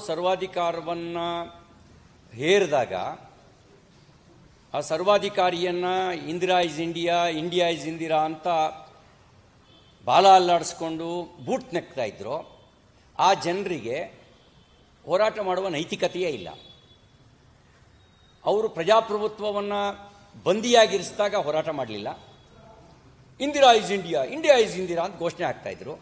ಸರ್ವಾಧಿಕಾರವನ್ನು ಹೇರಿದಾಗ ಆ ಸರ್ವಾಧಿಕಾರಿಯನ್ನು Indira is India, India is Indira ಅಂತ ಬಾಲ ಅಲ್ಲಾಡಿಸ್ಕೊಂಡು ಬೂಟ್ ನೆಕ್ತಾ ಇದ್ರು, ಆ ಜನರಿಗೆ ಹೋರಾಟ ಮಾಡುವ ನೈತಿಕತೆಯೇ ಇಲ್ಲ. ಅವರು ಪ್ರಜಾಪ್ರಭುತ್ವವನ್ನು ಬಂದಿಯಾಗಿರಿಸಿದಾಗ ಹೋರಾಟ ಮಾಡಲಿಲ್ಲ. Indira is India, India is Indira ಅಂತ ಘೋಷಣೆ ಆಗ್ತಾಯಿದ್ರು.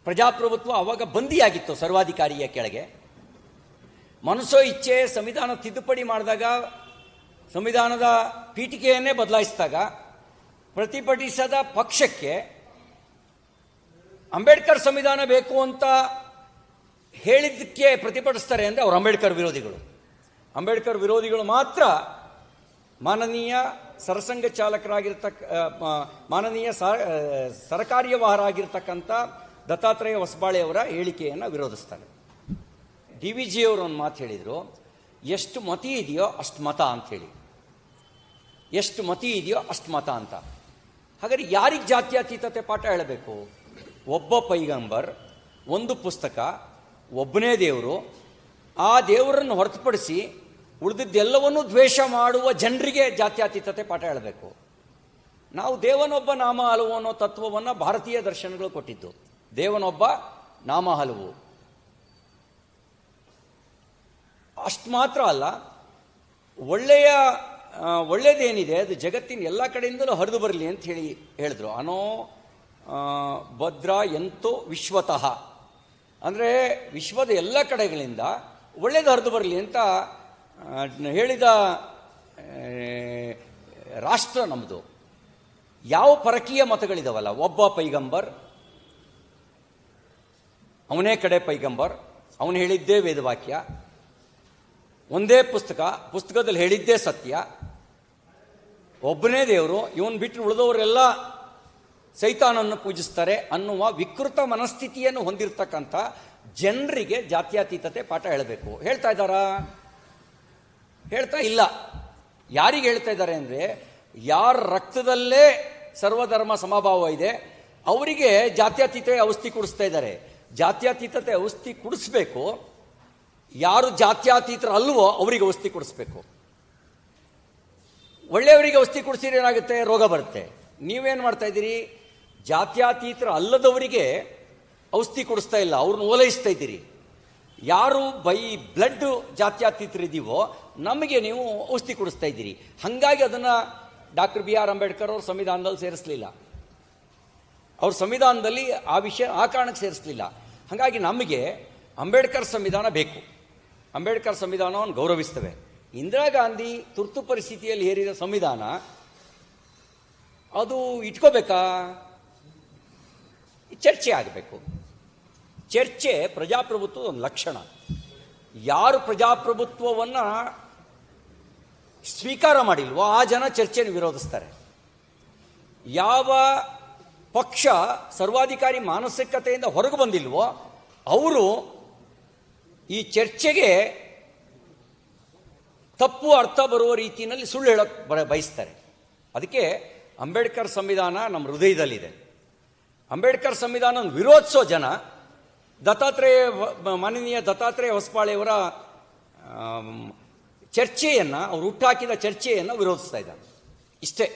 ಪ್ರಜಾಪ್ರಭುತ್ವ ಆವಾಗ ಬಂದಿಯಾಗಿತ್ತು ಸರ್ವಾಧಿಕಾರಿಯ ಕೆಳಗೆ. ಮನಸೋ ಇಚ್ಛೆ ಸಂವಿಧಾನ ತಿದ್ದುಪಡಿ ಮಾಡಿದಾಗ, ಸಂವಿಧಾನದ ಪೀಠಿಕೆಯನ್ನೇ ಬದಲಾಯಿಸಿದಾಗ ಪ್ರತಿಭಟಿಸದ ಪಕ್ಷಕ್ಕೆ ಅಂಬೇಡ್ಕರ್ ಸಂವಿಧಾನ ಬೇಕು ಅಂತ ಹೇಳಿದ್ದಕ್ಕೆ ಪ್ರತಿಭಟಿಸ್ತಾರೆ ಅಂದರೆ ಅವರು ಅಂಬೇಡ್ಕರ್ ವಿರೋಧಿಗಳು. ಅಂಬೇಡ್ಕರ್ ವಿರೋಧಿಗಳು ಮಾತ್ರ ಮಾನನೀಯ ಸರಸಂಘ ಚಾಲಕರಾಗಿರ್ತಕ್ಕ ಮಾನನೀಯ ಸರಕಾರ್ಯವಾಹರಾಗಿರ್ತಕ್ಕಂಥ ದತ್ತಾತ್ರೇಯ ಹೊಸಬಾಳೆಯವರ ಹೇಳಿಕೆಯನ್ನು ವಿರೋಧಿಸ್ತಾರೆ. ಡಿ ವಿ ಜಿಯವರು ಒಂದು ಮಾತು ಹೇಳಿದರು, ಎಷ್ಟು ಮತಿ ಇದೆಯೋ ಅಷ್ಟು ಮತ ಅಂಥೇಳಿ. ಎಷ್ಟು ಮತಿ ಇದೆಯೋ ಅಷ್ಟು ಮತ ಅಂತ. ಹಾಗಾದರೆ ಯಾರಿಗೆ ಜಾತ್ಯತೀತತೆ ಪಾಠ ಹೇಳಬೇಕು? ಒಬ್ಬ ಪೈಗಂಬರ್, ಒಂದು ಪುಸ್ತಕ, ಒಬ್ಬನೇ ದೇವರು, ಆ ದೇವರನ್ನು ಹೊರತುಪಡಿಸಿ ಉಳಿದಿದ್ದೆಲ್ಲವನ್ನೂ ದ್ವೇಷ ಮಾಡುವ ಜನರಿಗೆ ಜಾತ್ಯತೀತತೆ ಪಾಠ ಹೇಳಬೇಕು. ನಾವು ದೇವನೊಬ್ಬ ನಾಮ ಹಲವು ಅನ್ನೋ ತತ್ವವನ್ನು ಭಾರತೀಯ ದರ್ಶನಗಳು ಕೊಟ್ಟಿದ್ದು. ದೇವನೊಬ್ಬ ನಾಮ ಹಲವು. ಅಷ್ಟು ಮಾತ್ರ ಅಲ್ಲ, ಒಳ್ಳೆಯದೇನಿದೆ ಅದು ಜಗತ್ತಿನ ಎಲ್ಲ ಕಡೆಯಿಂದಲೂ ಹರಿದು ಬರಲಿ ಅಂತ ಹೇಳಿದ್ರು. ಅನೋ ಭದ್ರ ಎಂತೋ ವಿಶ್ವತಃ, ಅಂದರೆ ವಿಶ್ವದ ಎಲ್ಲ ಕಡೆಗಳಿಂದ ಒಳ್ಳೆಯದು ಹರಿದು ಬರಲಿ ಅಂತ ಹೇಳಿದ ರಾಷ್ಟ್ರ ನಮ್ಮದು. ಯಾವ ಪರಕೀಯ ಮತಗಳಿದಾವಲ್ಲ, ಒಬ್ಬ ಪೈಗಂಬರ್, ಅವನೇ ಕಡೆ ಪೈಗಂಬರ್, ಅವನು ಹೇಳಿದ್ದೇ ವೇದವಾಕ್ಯ, ಒಂದೇ ಪುಸ್ತಕದಲ್ಲಿ ಹೇಳಿದ್ದೇ ಸತ್ಯ, ಒಬ್ಬನೇ ದೇವರು, ಇವನು ಬಿಟ್ಟು ಉಳಿದವರೆಲ್ಲ ಸೈತಾನನ್ನು ಪೂಜಿಸ್ತಾರೆ ಅನ್ನುವ ವಿಕೃತ ಮನಸ್ಥಿತಿಯನ್ನು ಹೊಂದಿರತಕ್ಕಂಥ ಜನರಿಗೆ ಜಾತ್ಯತೀತತೆ ಪಾಠ ಹೇಳಬೇಕು. ಹೇಳ್ತಾ ಇದ್ದಾರಾ? ಹೇಳ್ತಾ ಇಲ್ಲ. ಯಾರಿಗೆ ಹೇಳ್ತಾ ಇದ್ದಾರೆ ಅಂದರೆ, ಯಾರ ರಕ್ತದಲ್ಲೇ ಸರ್ವಧರ್ಮ ಸಮಭಾವ ಇದೆ ಅವರಿಗೆ ಜಾತ್ಯತೀತ ಔಷಧಿ ಕುಡಿಸ್ತಾ ಇದ್ದಾರೆ. ಜಾತ್ಯತೀತತೆ ಔಷಧಿ ಕುಡಿಸ್ಬೇಕು. ಯಾರು ಜಾತ್ಯತೀತರ ಅಲ್ವೋ ಅವರಿಗೆ ಔಷಧಿ ಕೊಡಿಸ್ಬೇಕು. ಒಳ್ಳೆಯವರಿಗೆ ಔಷಧಿ ಕೊಡಿಸಿದ್ರೆ ಏನಾಗುತ್ತೆ? ರೋಗ ಬರುತ್ತೆ. ನೀವೇನು ಮಾಡ್ತಾ ಇದ್ದೀರಿ? ಜಾತ್ಯತೀತರ ಅಲ್ಲದವರಿಗೆ ಔಷಧಿ ಕೊಡಿಸ್ತಾ ಇಲ್ಲ, ಅವ್ರನ್ನ ಓಲೈಸ್ತಾ ಇದ್ದೀರಿ. ಯಾರು ಬ್ಲಡ್ ಜಾತ್ಯತೀತರಿದ್ದೀವೋ ನಮಗೆ ನೀವು ಔಷಧಿ ಕೊಡಿಸ್ತಾ ಇದ್ದೀರಿ. ಹಾಗಾಗಿ ಅದನ್ನು ಡಾಕ್ಟರ್ ಬಿ ಆರ್ ಅಂಬೇಡ್ಕರ್ ಅವರು ಸಂವಿಧಾನದಲ್ಲಿ ಸೇರಿಸಲಿಲ್ಲ. ಅವ್ರ ಸಂವಿಧಾನದಲ್ಲಿ ಆ ಕಾರಣಕ್ಕೆ ಸೇರಿಸಲಿಲ್ಲ. ಹಾಗಾಗಿ ನಮಗೆ ಅಂಬೇಡ್ಕರ್ ಸಂವಿಧಾನ ಬೇಕು. ಅಂಬೇಡ್ಕರ್ ಸಂವಿಧಾನವನ್ನು ಗೌರವಿಸ್ತೇವೆ. ಇಂದಿರಾ ಗಾಂಧಿ ತುರ್ತು ಪರಿಸ್ಥಿತಿಯಲ್ಲಿ ಹೇರಿದ ಸಂವಿಧಾನ ಅದು ಇಟ್ಕೋಬೇಕಾ? ಚರ್ಚೆ ಆಗಬೇಕು. ಚರ್ಚೆ ಪ್ರಜಾಪ್ರಭುತ್ವದ ಒಂದು ಲಕ್ಷಣ. ಯಾರು ಪ್ರಜಾಪ್ರಭುತ್ವವನ್ನು ಸ್ವೀಕಾರ ಮಾಡಿಲ್ವೋ ಆ ಜನ ಚರ್ಚೆಯನ್ನು ವಿರೋಧಿಸ್ತಾರೆ. ಯಾವ ಪಕ್ಷ ಸರ್ವಾಧಿಕಾರಿ ಮಾನಸಿಕತೆಯಿಂದ ಹೊರಗೆ ಬಂದಿಲ್ವೋ ಅವರು ಈ ಚರ್ಚೆಗೆ ತಪ್ಪು ಅರ್ಥ ಬರುವ ರೀತಿಯಲ್ಲಿ ಸುಳ್ಳು ಹೇಳೋಕ್ಕೆ ಬಯಸ್ತಾರೆ. ಅದಕ್ಕೆ ಅಂಬೇಡ್ಕರ್ ಸಂವಿಧಾನ ನಮ್ಮ ಹೃದಯದಲ್ಲಿದೆ. ಅಂಬೇಡ್ಕರ್ ಸಂವಿಧಾನವನ್ನು ವಿರೋಧಿಸೋ ಜನ ಮಾನನೀಯ ದತ್ತಾತ್ರೇಯ ಹೊಸಬಾಳೆಯವರ ಚರ್ಚೆಯನ್ನು, ಅವರು ಹುಟ್ಟಾಕಿದ ಚರ್ಚೆಯನ್ನು ವಿರೋಧಿಸ್ತಾ ಇದ್ದಾರೆ. ಇಷ್ಟೇ.